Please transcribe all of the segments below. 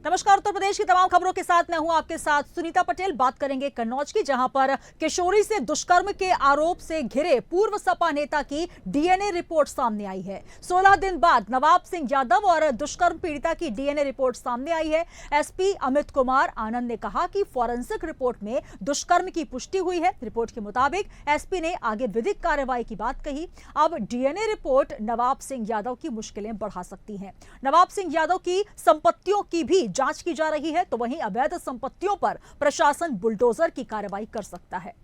नमस्कार। उत्तर प्रदेश की तमाम खबरों के साथ मैं हूं आपके साथ सुनीता पटेल। बात करेंगे कन्नौज की, जहां पर किशोरी से दुष्कर्म के आरोप से घिरे पूर्व सपा नेता की डीएनए रिपोर्ट सामने आई है। 16 दिन बाद नवाब सिंह यादव और दुष्कर्म पीड़िता की डीएनए रिपोर्ट सामने आई है। एसपी अमित कुमार आनंद ने कहा कि फॉरेंसिक रिपोर्ट में दुष्कर्म की पुष्टि हुई है। रिपोर्ट के मुताबिक एसपी ने आगे विधिक कार्रवाई की बात कही। अब डीएनए रिपोर्ट नवाब सिंह यादव की मुश्किलें बढ़ा सकती है। नवाब सिंह यादव की संपत्तियों की भी जांच की जा रही है, तो वहीं अवैध संपत्तियों पर प्रशासन बुलडोजर की कार्रवाई कर सकता है।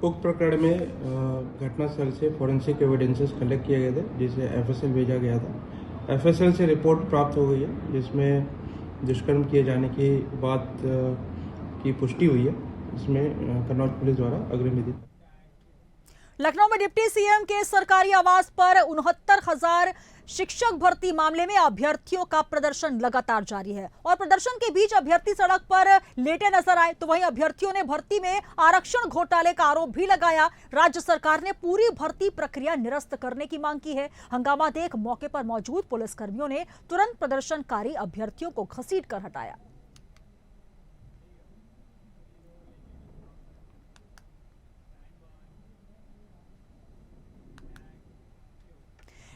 उक्त प्रकरण में घटनास्थल से फॉरेंसिक एविडेंसेस कलेक्ट किए गए थे, जिसे एफएसएल भेजा गया था। एफएसएल से रिपोर्ट प्राप्त हो गई है, जिसमें दुष्कर्म किए जाने की बात की पुष्टि हुई है। इसमें कन्नौज पुलिस द्वारा अग्रिम विधि। लखनऊ में डिप्टी सीएम के सरकारी आवास पर 69,000 शिक्षक भर्ती मामले में अभ्यर्थियों का प्रदर्शन लगातार जारी है और प्रदर्शन के बीच अभ्यर्थी सड़क पर लेटे नजर आए, तो वहीं अभ्यर्थियों ने भर्ती में आरक्षण घोटाले का आरोप भी लगाया। राज्य सरकार ने पूरी भर्ती प्रक्रिया निरस्त करने की मांग की है। हंगामा देख मौके पर मौजूद पुलिसकर्मियों ने तुरंत प्रदर्शनकारी अभ्यर्थियों को घसीट कर हटाया।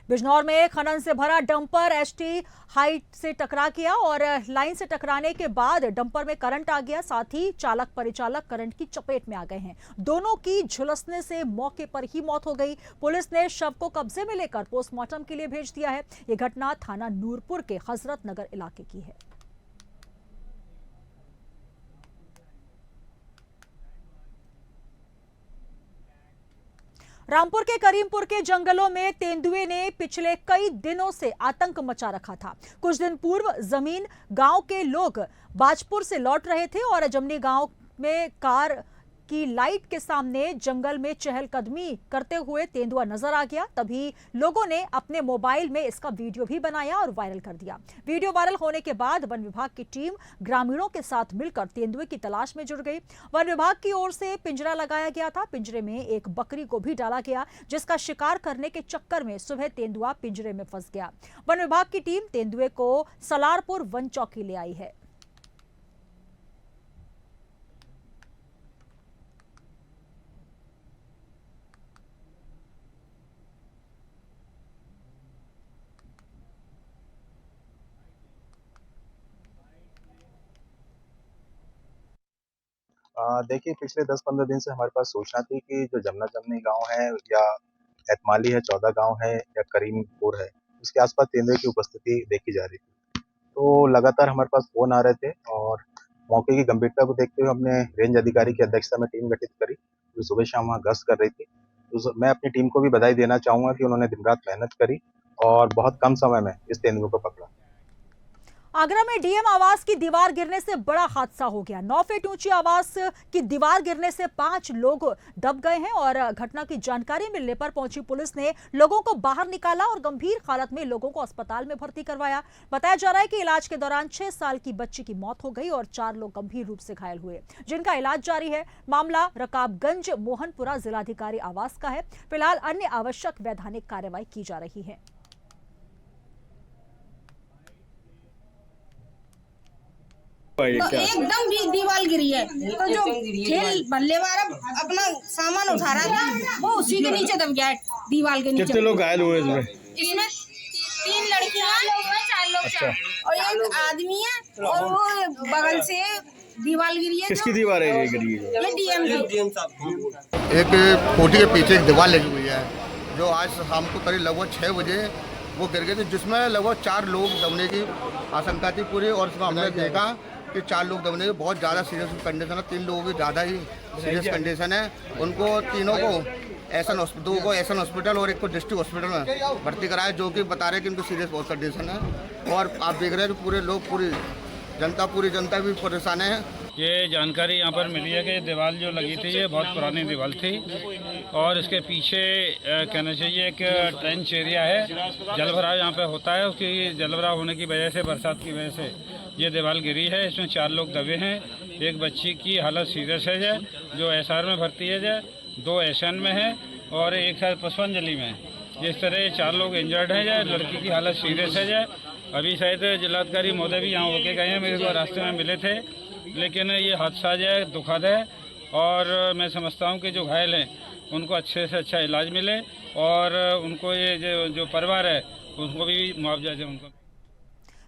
बिजनौर में खनन से भरा डंपर एसटी हाइट से टकरा गया और लाइन से टकराने के बाद डंपर में करंट आ गया। साथ ही चालक परिचालक करंट की चपेट में आ गए हैं। दोनों की झुलसने से मौके पर ही मौत हो गई। पुलिस ने शव को कब्जे में लेकर पोस्टमार्टम के लिए भेज दिया है। यह घटना थाना नूरपुर के हजरत नगर इलाके की है। रामपुर के करीमपुर के जंगलों में तेंदुए ने पिछले कई दिनों से आतंक मचा रखा था। कुछ दिन पूर्व जमीन गांव के लोग बाजपुर से लौट रहे थे और जमनी गांव में कार की लाइट के सामने जंगल में चहलकदमी करते हुए तेंदुआ नजर आ गया। तभी लोगों ने अपने मोबाइल में इसका वीडियो भी बनाया और वायरल कर दिया। वीडियो वायरल होने के बाद वन विभाग की टीम ग्रामीणों के साथ मिलकर तेंदुए की तलाश में जुट गई। वन विभाग की ओर से पिंजरा लगाया गया था। पिंजरे में एक बकरी को भी डाला गया, जिसका शिकार करने के चक्कर में सुबह तेंदुआ पिंजरे में फंस गया। वन विभाग की टीम तेंदुए को सलारपुर वन चौकी ले आई है। देखिए, पिछले 10-15 दिन से हमारे पास सूचना थी कि जो जमनी गांव है या एतमाली है, 14 गांव है या करीमपुर है, इसके आसपास तेंदुए की उपस्थिति देखी जा रही थी। तो लगातार हमारे पास फोन आ रहे थे और मौके की गंभीरता को देखते हुए हमने रेंज अधिकारी की अध्यक्षता में टीम गठित करी, जो सुबह शाम वहाँ गश्त कर रही थी। तो मैं अपनी टीम को भी बधाई देना चाहूंगा कि उन्होंने दिन रात मेहनत करी और बहुत कम समय में इस तेंदुए को पकड़ा। आगरा में डीएम आवास की दीवार गिरने से बड़ा हादसा हो गया। 9 फीट ऊंची आवास की दीवार गिरने से 5 लोग दब गए हैं और घटना की जानकारी मिलने पर पहुंची पुलिस ने लोगों को बाहर निकाला और गंभीर हालत में लोगों को अस्पताल में भर्ती करवाया। बताया जा रहा है कि इलाज के दौरान 6 साल की बच्ची की मौत हो गई और 4 लोग गंभीर रूप से घायल हुए, जिनका इलाज जारी है। मामला रकाबगंज मोहनपुरा जिलाधिकारी आवास का है। फिलहाल अन्य आवश्यक वैधानिक कार्रवाई की जा रही है। तो एकदम भी दीवार गिरी है, तो जो खेल बल्ले वाला अपना सामान उठा रहा था वो उसी के नीचे दब गया है, दीवार के नीचे। कितने लोग घायल हुए इसमें? इसमें 3 लड़कियां, 4 लोग अच्छा। और एक आदमी है और वो बगल से दीवार गिरी है। किसकी दीवार है ये गिरी है? ये डीएम साहब। एक कोठी के पीछे एक दीवार लगी हुई है, जो आज शाम को करीब लगभग 6 बजे वो गिर गए थे, जिसमें लगभग 4 लोग दबने की आशंका थी पूरी। और इसमें हमने देखा कि 4 लोग दबने की बहुत ज़्यादा सीरियस कंडीशन है। 3 लोगों की ज़्यादा ही सीरियस कंडीशन है। उनको तीनों को एसन हॉस्पिटल और एक को डिस्ट्रिक्ट हॉस्पिटल में भर्ती कराया, जो कि बता रहे हैं कि उनको सीरियस बहुत कंडीशन है। और आप देख रहे हैं कि पूरी जनता भी परेशान है। ये जानकारी यहाँ पर मिली है कि दीवार जो लगी थी ये बहुत पुरानी दीवार थी और इसके पीछे कहना चाहिए एक ट्रेंच एरिया है। जलभराव यहाँ पे होता है, उसकी जलभराव होने की वजह से, बरसात की वजह से ये दीवार गिरी है। इसमें 4 लोग दबे हैं। एक बच्ची की हालत सीरियस है जो एसआर में भर्ती है, 2 एसएन में है और एक शायद पुष्पांजलि में है। जिस तरह 4 लोग इंजर्ड हैं या लड़की की हालत सीरियस है जाए। अभी शायद जिलाधिकारी महोदय भी यहाँ होके गए हैं, मेरे को रास्ते में मिले थे। लेकिन ये हादसा जो है दुखद है और मैं समझता हूँ कि जो घायल हैं उनको अच्छे से अच्छा इलाज मिले और उनको ये जो परिवार है उनको भी मुआवजा दे उनको।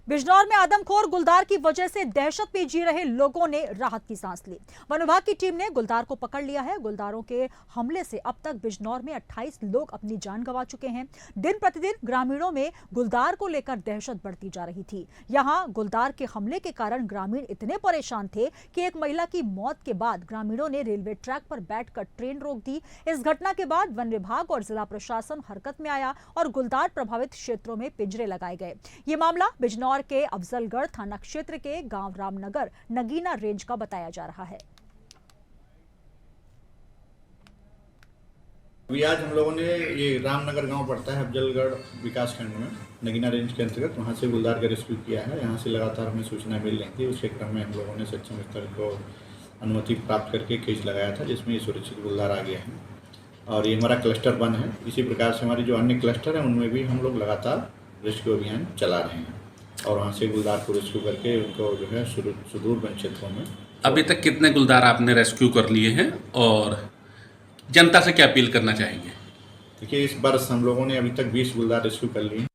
बिजनौर में आदमखोर गुलदार की वजह से दहशत में जी रहे लोगों ने राहत की सांस ली। वन विभाग की टीम ने गुलदार को पकड़ लिया है। गुलदारों के हमले से अब तक बिजनौर में 28 लोग अपनी जान गंवा चुके हैं। दिन प्रतिदिन ग्रामीणों में गुलदार को लेकर दहशत बढ़ती जा रही थी। यहां गुलदार के हमले के कारण ग्रामीण इतने परेशान थे कि एक महिला की मौत के बाद ग्रामीणों ने रेलवे ट्रैक पर बैठकर ट्रेन रोक दी। इस घटना के बाद वन विभाग और जिला प्रशासन हरकत में आया और गुलदार प्रभावित क्षेत्रों में पिंजरे लगाए गए। ये मामला बिजनौर के अफजलगढ़ थाना क्षेत्र के गांव रामनगर नगीना रेंज का बताया जा रहा है। अभी आज हम लोगों ने ये रामनगर गांव पड़ता है अफजलगढ़ विकास खंड में नगीना रेंज के अंतर्गत, वहां से गुलदार का रेस्क्यू किया है। यहां से लगातार हमें सूचना मिल रही थी, उसके क्रम में हम लोगों ने सक्षम स्तर को अनुमति प्राप्त करके केस लगाया था, जिसमें ये सुरक्षित गुलदार आ गया है और ये हमारा क्लस्टर 1 है। इसी प्रकार से हमारे जो अन्य क्लस्टर हैं उनमें भी हम लोग लगातार रेस्क्यू अभियान चला रहे हैं और वहाँ से गुलदार को रेस्क्यू करके उनको जो है सुदूर वन क्षेत्रों में। अभी तक कितने गुलदार आपने रेस्क्यू कर लिए हैं और जनता से क्या अपील करना चाहेंगे? देखिए, इस वर्ष हम लोगों ने अभी तक 20 गुलदार रेस्क्यू कर लिए हैं।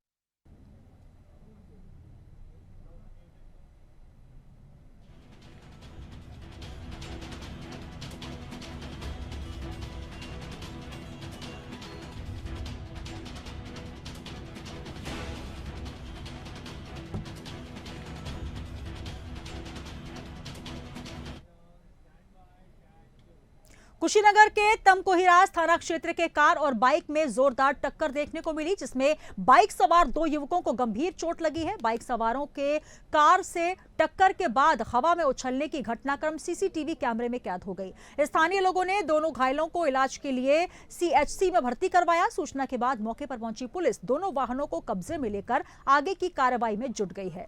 कुशीनगर के तमकोहिराज थाना क्षेत्र के कार और बाइक में जोरदार टक्कर देखने को मिली, जिसमें बाइक सवार 2 युवकों को गंभीर चोट लगी है। बाइक सवारों के कार से टक्कर के बाद हवा में उछलने की घटनाक्रम सीसीटीवी कैमरे में कैद हो गई। स्थानीय लोगों ने दोनों घायलों को इलाज के लिए सीएचसी में भर्ती करवाया। सूचना के बाद मौके पर पहुंची पुलिस दोनों वाहनों को कब्जे में लेकर आगे की कार्रवाई में जुट गई है।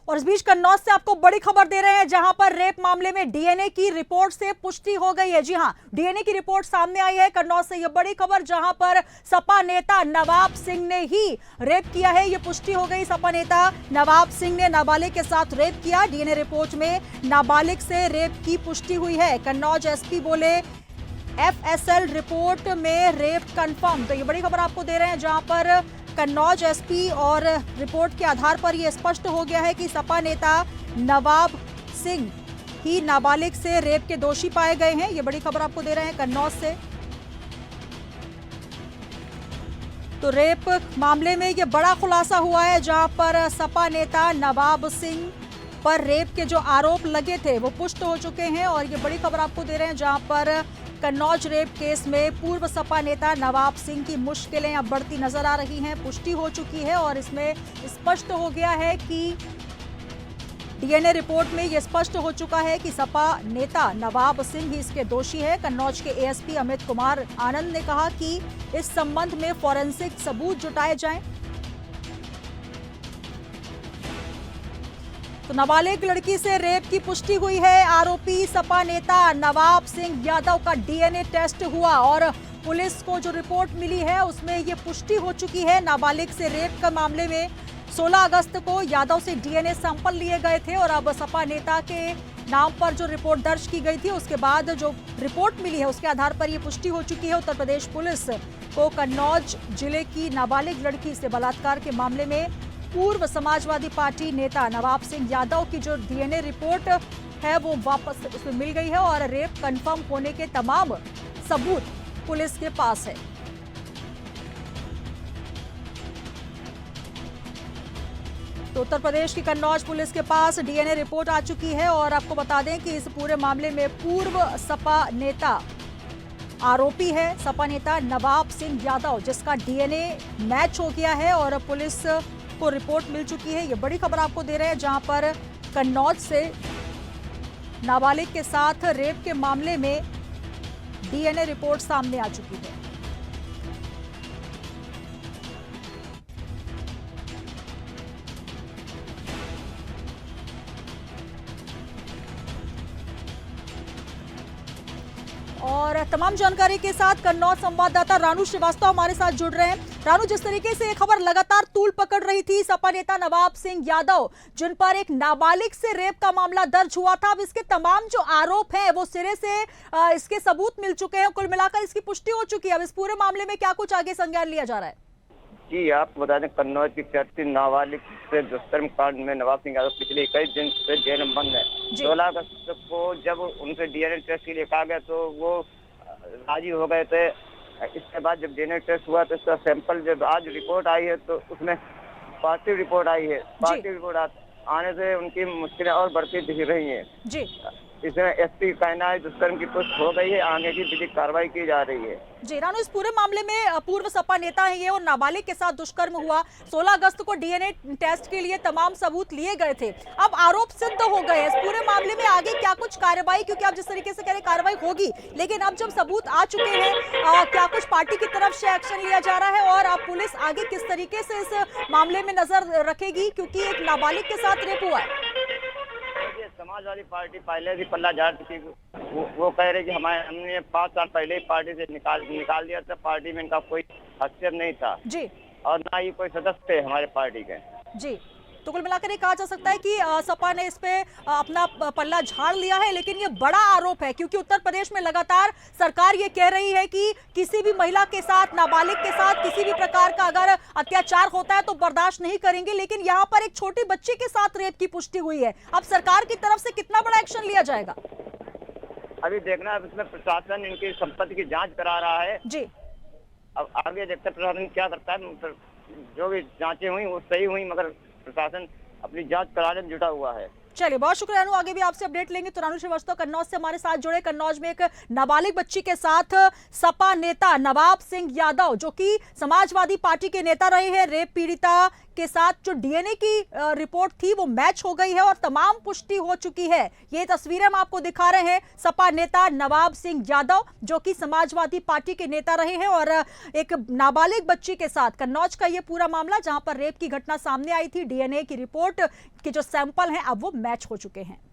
और इस बीच कन्नौज से आपको बड़ी खबर दे रहे हैं, जहां पर रेप मामले में डीएनए की रिपोर्ट से पुष्टि हो गई है। जी हां, डीएनए की रिपोर्ट सामने आई है कन्नौज से। यह बड़ी खबर, जहां पर सपा नेता नवाब सिंह ने ही रेप किया है, यह पुष्टि हो गई। सपा नेता नवाब सिंह ने नाबालिग के साथ रेप किया। डीएनए रिपोर्ट में नाबालिग से रेप की पुष्टि हुई है। कन्नौज एसपी बोले एफएसएल रिपोर्ट में रेप कंफर्म। तो ये बड़ी खबर आपको दे रहे हैं, जहां पर कन्नौज एसपी और रिपोर्ट के आधार पर यह स्पष्ट हो गया है कि सपा नेता नवाब सिंह ही नाबालिग से रेप के दोषी पाए गए हैं। यह बड़ी खबर आपको दे रहे हैं कन्नौज से। तो रेप मामले में यह बड़ा खुलासा हुआ है, जहां पर सपा नेता नवाब सिंह पर रेप के जो आरोप लगे थे वो पुष्ट हो चुके हैं। और ये बड़ी खबर आपको दे रहे हैं, जहां पर कन्नौज रेप केस में पूर्व सपा नेता नवाब सिंह की मुश्किलें अब बढ़ती नजर आ रही हैं। पुष्टि हो चुकी है और इसमें स्पष्ट हो गया है कि डीएनए रिपोर्ट में यह स्पष्ट हो चुका है कि सपा नेता नवाब सिंह ही इसके दोषी है। कन्नौज के एएसपी अमित कुमार आनंद ने कहा कि इस संबंध में फॉरेंसिक सबूत जुटाए जाएं। तो नाबालिग लड़की से रेप की पुष्टि हुई है। आरोपी सपा नेता नवाब सिंह यादव का डीएनए टेस्ट हुआ और पुलिस को जो रिपोर्ट मिली है उसमें ये पुष्टि हो चुकी है। नाबालिग से रेप के मामले में 16 अगस्त को यादव से डीएनए सैंपल लिए गए थे और अब सपा नेता के नाम पर जो रिपोर्ट दर्ज की गई थी उसके बाद जो रिपोर्ट मिली है उसके आधार पर यह पुष्टि हो चुकी है। उत्तर प्रदेश पुलिस को कन्नौज जिले की नाबालिग लड़की से बलात्कार के मामले में पूर्व समाजवादी पार्टी नेता नवाब सिंह यादव की जो डीएनए रिपोर्ट है वो वापस उसमें मिल गई है और रेप कंफर्म होने के तमाम सबूत पुलिस के पास है। तो उत्तर प्रदेश की कन्नौज पुलिस के पास डीएनए रिपोर्ट आ चुकी है और आपको बता दें कि इस पूरे मामले में पूर्व सपा नेता आरोपी है सपा नेता नवाब सिंह यादव, जिसका डीएनए मैच हो गया है और पुलिस को रिपोर्ट मिल चुकी है। ये बड़ी खबर आपको दे रहे हैं, जहां पर कन्नौज से नाबालिग के साथ रेप के मामले में डीएनए रिपोर्ट सामने आ चुकी है। और तमाम जानकारी के साथ कन्नौज संवाददाता रानू श्रीवास्तव हमारे साथ जुड़ रहे हैं। रानू, जिस तरीके से ये खबर लगातार तूल पकड़ रही थी, सपा नेता नवाब सिंह यादव जिन पर एक नाबालिग से रेप का मामला दर्ज हुआ था, अब इसके तमाम जो आरोप हैं वो सिरे से इसके सबूत मिल चुके हैं, कुल मिलाकर इसकी पुष्टि हो चुकी है। अब इस पूरे मामले में क्या कुछ आगे संज्ञान लिया जा रहा है? जी, आपको बता दें, कन्नौज की चर्चित नाबालिग से दुष्कर्म कांड में नवाब सिंह यादव पिछले 21 दिन से जेल में बंद है। 16 अगस्त को जब उनसे डीएनए टेस्ट के लिए कहा गया तो वो राजी हो गए थे। इसके बाद जब डीएनए टेस्ट हुआ तो इसका सैंपल जब आज रिपोर्ट आई है तो उसमें पॉजिटिव रिपोर्ट आई है। पॉजिटिव रिपोर्ट आने से उनकी मुश्किलें और बढ़ती दिख रही हैं। जी, इसमें एसपी का कहना है दुष्कर्म की पुष्टि हो गई है, आगे की विधिक कार्रवाई की जा रही है। जी रानू, इस पूरे मामले में पूर्व सपा नेता है ये और नाबालिग के साथ दुष्कर्म हुआ। 16 अगस्त को डीएनए टेस्ट के लिए तमाम सबूत लिए गए थे, अब आरोप सिद्ध हो गए। इस पूरे मामले में आगे क्या कुछ कार्रवाई, क्योंकि आप जिस तरीके से कह रहे कार्रवाई होगी, लेकिन अब जब सबूत आ चुके हैं, क्या कुछ पार्टी की तरफ से एक्शन लिया जा रहा है और अब पुलिस आगे किस तरीके से इस मामले में नजर रखेगी, क्योंकि एक नाबालिग के साथ रेप हुआ है? समाजवादी पार्टी पहले से पल्ला झाड़ चुकी, वो कह रहे कि हमने 5 साल पहले ही पार्टी से निकाल दिया था, पार्टी में इनका कोई हस्तक्षेप नहीं था जी, और ना ही कोई सदस्य थे हमारे पार्टी के। जी, तो कुल मिलाकर ये कहा जा सकता है कि सपा ने इस पे अपना पल्ला झाड़ लिया है, लेकिन ये बड़ा आरोप है क्योंकि उत्तर प्रदेश में लगातार सरकार ये कह रही है कि किसी भी महिला के साथ, नाबालिग के साथ किसी भी प्रकार का अगर अत्याचार होता है तो बर्दाश्त नहीं करेंगे, लेकिन यहाँ पर एक छोटी बच्ची के साथ रेप की पुष्टि हुई है। अब सरकार की तरफ से कितना बड़ा एक्शन लिया जाएगा, अभी देखना है। इसमें प्रशासन इनकी संपत्ति की जाँच करा रहा है जी। अब आगे देखते प्रशासन क्या करता है। जो भी जांचें हुई वो सही हुई, मगर प्रशासन अपनी जांच कराने में जुटा हुआ है। चलिए, बहुत शुक्रिया रानू, आगे भी आपसे अपडेट लेंगे। तो रानू श्रीवास्तव कन्नौज से हमारे साथ जुड़े। कन्नौज में एक नाबालिग बच्ची के साथ सपा नेता नवाब सिंह यादव, जो कि समाजवादी पार्टी के नेता रहे हैं, रेप पीड़िता के साथ जो डीएनए की रिपोर्ट थी वो मैच हो गई है और तमाम पुष्टि हो चुकी है। ये तस्वीरें हम आपको दिखा रहे हैं। सपा नेता नवाब सिंह यादव, जो कि समाजवादी पार्टी के नेता रहे हैं, और एक नाबालिग बच्ची के साथ कन्नौज का ये पूरा मामला, जहां पर रेप की घटना सामने आई थी। डीएनए की रिपोर्ट के जो सैंपल हैं अब वो मैच हो चुके हैं।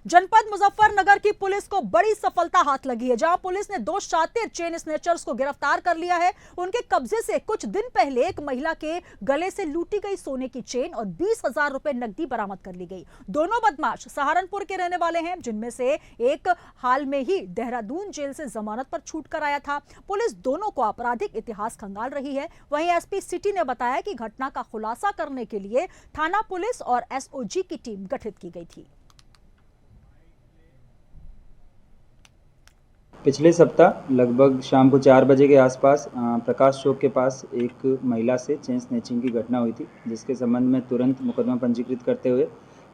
जनपद मुजफ्फरनगर की पुलिस को बड़ी सफलता हाथ लगी है, जहां पुलिस ने 2 शातिर चेन स्नेचर्स को गिरफ्तार कर लिया है। उनके कब्जे से कुछ दिन पहले एक महिला के गले से लूटी गई सोने की चेन और 20,000 रुपए नकदी बरामद कर ली गई। दोनों बदमाश सहारनपुर के रहने वाले हैं, जिनमें से एक हाल में ही देहरादून जेल से जमानत पर छूट कर आया था। पुलिस दोनों को आपराधिक इतिहास खंगाल रही है। वहीं एसपी सिटी ने बताया कि घटना का खुलासा करने के लिए थाना पुलिस और एसओजी की टीम गठित की गई थी। पिछले सप्ताह लगभग शाम को 4 बजे के आसपास प्रकाश चौक के पास एक महिला से चेन स्नैचिंग की घटना हुई थी, जिसके संबंध में तुरंत मुकदमा पंजीकृत करते हुए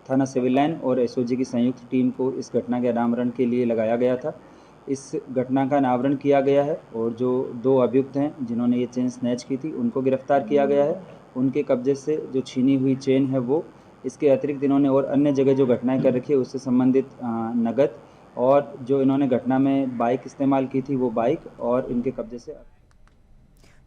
थाना सिविल लाइन और एसओजी की संयुक्त टीम को इस घटना के अनावरण के लिए लगाया गया था। इस घटना का अनावरण किया गया है और जो 2 अभियुक्त हैं जिन्होंने ये चेन स्नैच की थी, उनको गिरफ्तार किया गया है। उनके कब्जे से जो छीनी हुई चेन है वो, इसके अतिरिक्त इन्होंने और अन्य जगह जो घटनाएँ कर रखी है उससे संबंधित नगद, और जो इन्होंने घटना में बाइक इस्तेमाल की थी वो बाइक, और इनके कब्जे से।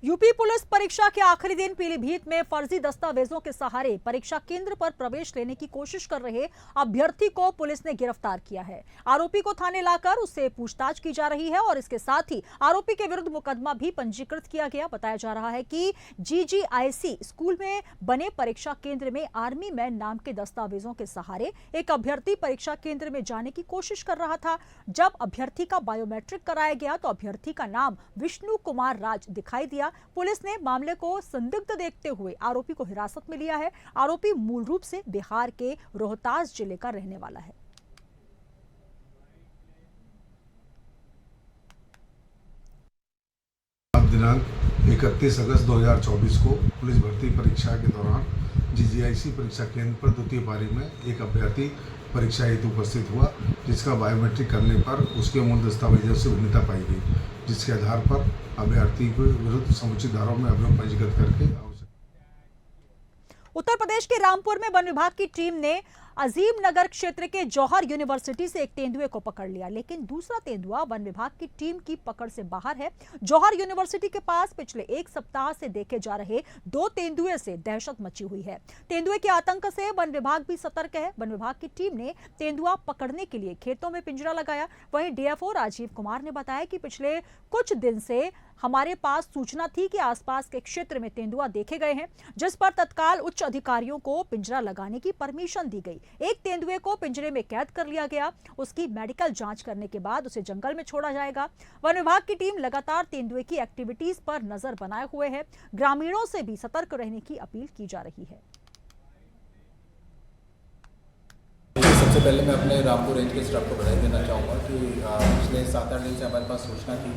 यूपी पुलिस परीक्षा के आखिरी दिन पीलीभीत में फर्जी दस्तावेजों के सहारे परीक्षा केंद्र पर प्रवेश लेने की कोशिश कर रहे अभ्यर्थी को पुलिस ने गिरफ्तार किया है। आरोपी को थाने लाकर उससे पूछताछ की जा रही है और इसके साथ ही आरोपी के विरुद्ध मुकदमा भी पंजीकृत किया गया। बताया जा रहा है कि जीजीआईसी स्कूल में बने परीक्षा केंद्र में आर्मी मैन नाम के दस्तावेजों के सहारे एक अभ्यर्थी परीक्षा केंद्र में जाने की कोशिश कर रहा था। जब अभ्यर्थी का बायोमेट्रिक कराया गया तो अभ्यर्थी का नाम विष्णु कुमार राज दिखाई दिया। पुलिस ने मामले को संदिग्ध देखते हुए आरोपी को हिरासत में लिया है। आरोपी मूल रूप से बिहार के रोहतास जिले का रहने वाला है। दिनांक 31 अगस्त 2024 को पुलिस भर्ती परीक्षा के दौरान GGIC परीक्षा केंद्र पर द्वितीय पारी में एक अभ्यर्थी परीक्षा हेतु उपस्थित हुआ, जिसका बायोमेट्रिक करने पर उसके मूल दस्तावेजों से भिन्नता पाई गई, जिसके आधार पर अभ्यर्थी के विरुद्ध समुचित धाराओं में अभियोग पंजीकृत करके उत्तर प्रदेश के रामपुर में वन विभाग की टीम ने अजीम नगर क्षेत्र के जौहर यूनिवर्सिटी से एक तेंदुए को पकड़ लिया, लेकिन दूसरा तेंदुआ वन विभाग की टीम की पकड़ से बाहर है। जौहर यूनिवर्सिटी के पास पिछले एक सप्ताह से देखे जा रहे 2 तेंदुए से दहशत मची हुई है। तेंदुए के आतंक से वन विभाग भी सतर्क है। वन विभाग की टीम ने तेंदुआ पकड़ने के लिए खेतों में पिंजरा लगाया। वहीं DFO राजीव कुमार ने बताया कि पिछले कुछ दिन से हमारे पास सूचना थी कि आसपास के क्षेत्र में तेंदुआ देखे गए हैं, जिस पर तत्काल उच्च अधिकारियों को पिंजरा लगाने की परमिशन दी गई। एक तेंदुए को पिंजरे में कैद कर लिया गया। उसकी मेडिकल जांच करने के बाद उसे जंगल में छोड़ा जाएगा। वन विभाग की टीम लगातार तेंदुए की एक्टिविटीज पर नजर बनाए हुए है। ग्रामीणों से भी सतर्क रहने की अपील की जा रही है। सबसे पहले मैं अपने रामपुर रेंज के स्टाफ को बधाई देना चाहूँगा कि पिछले 7-8 दिन से हमारे पास सूचना थी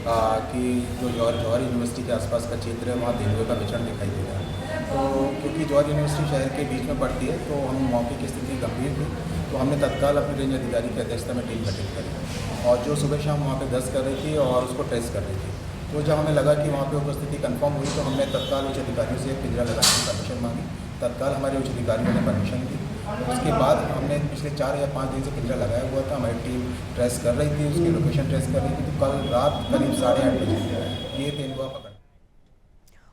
कि जो जौहर यूनिवर्सिटी के आसपास का क्षेत्र है वहाँ तेंदुए का विचरण दिखाई दे रहा है। तो क्योंकि जौहर यूनिवर्सिटी शहर के बीच में पड़ती है, तो हम मौके की स्थिति गंभीर थी, तो हमने तत्काल अपने रेंज अधिकारी की अध्यक्षता में टीम गठित करी और जो सुबह शाम वहाँ पे गश्त कर रही थी और उसको ट्रेस कर रही थी। तो जब हमें लगा कि वहाँ पे उपस्थिति कंफर्म हुई, तो हमने तत्काल उच्च अधिकारियों से पिंजरा लगाने की परमिशन मांगी। तत्काल हमारे उच्च अधिकारियों ने परमिशन दी। उसके बाद हमने पिछले 4 या 5 दिन से पिंजरा लगाया हुआ था। हमारी टीम ट्रेस कर रही थी, उसकी लोकेशन ट्रेस कर रही थी। तो कल रात करीब 8:30 बजे ये तेंदुआ पकड़ा।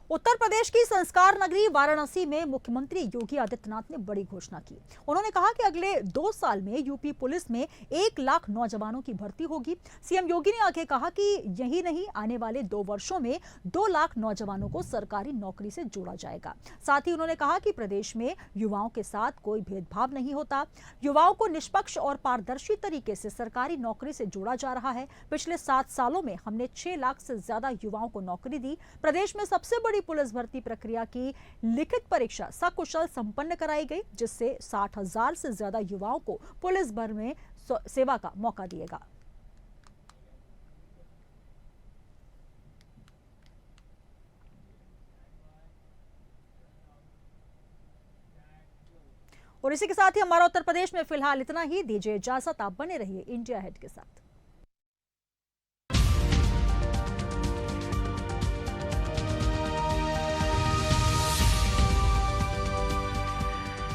उत्तर प्रदेश की संस्कार नगरी वाराणसी में मुख्यमंत्री योगी आदित्यनाथ ने बड़ी घोषणा की। उन्होंने कहा कि अगले 2 साल में यूपी पुलिस में 1 लाख नौजवानों की भर्ती होगी। सीएम योगी ने आगे कहा कि यही नहीं, आने वाले 2 वर्षों में 2 लाख नौजवानों को सरकारी नौकरी से जोड़ा जाएगा। साथ ही उन्होंने कहा कि प्रदेश में युवाओं के साथ कोई भेदभाव नहीं होता। युवाओं को निष्पक्ष और पारदर्शी तरीके से सरकारी नौकरी से जोड़ा जा रहा है। पिछले 7 सालों में हमने 6 लाख से ज्यादा युवाओं को नौकरी दी। प्रदेश में सबसे बड़ी पुलिस भर्ती प्रक्रिया की लिखित परीक्षा सकुशल संपन्न कराई गई, जिससे 60,000 से ज्यादा युवाओं को पुलिस भर में सेवा का मौका दिएगा। और इसी के साथ ही हमारा उत्तर प्रदेश में फिलहाल इतना ही। दीजिए इजाजत, आप बने रहिए इंडिया हेड के साथ।